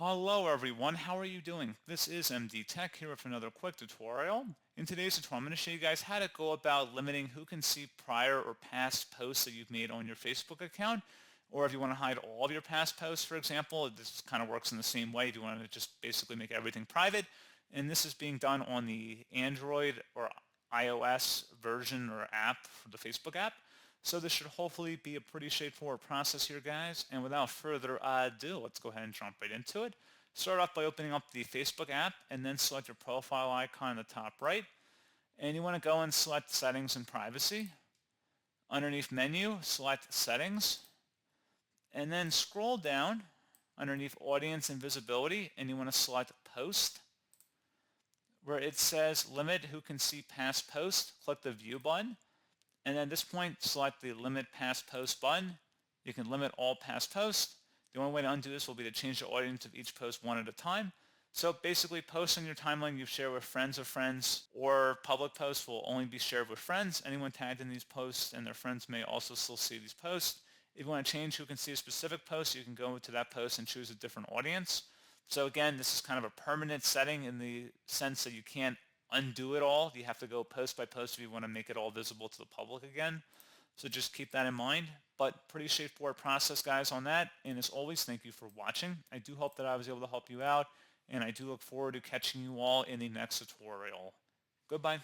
Hello everyone, how are you doing? This is MD Tech here with another quick tutorial. In today's tutorial, I'm going to show you guys how to go about limiting who can see prior or past posts that you've made on your Facebook account. Or if you want to hide all of your past posts, for example, this kind of works in the same way if you want to just basically make everything private. And this is being done on the Android or iOS version or app for the Facebook app. So this should hopefully be a pretty straightforward process here, guys. And without further ado, let's go ahead and jump right into it. Start off by opening up the Facebook app and then select your profile icon in the top right. And you want to go and select Settings and Privacy. Underneath Menu, select Settings. And then scroll down underneath Audience and Visibility, and you want to select Post. Where it says Limit Who Can See Past Posts, click the View button. And at this point, select the Limit Past Post button. You can limit all past posts. The only way to undo this will be to change the audience of each post one at a time. So basically, posts on your timeline you share with friends of friends or public posts will only be shared with friends. Anyone tagged in these posts and their friends may also still see these posts. If you want to change who can see a specific post, you can go to that post and choose a different audience. So again, this is kind of a permanent setting in the sense that you can't undo it all. You have to go post by post if you want to make it all visible to the public again. So just keep that in mind. But pretty straightforward process, guys, on that. And as always, thank you for watching. I do hope that I was able to help you out, and I do look forward to catching you all in the next tutorial. Goodbye.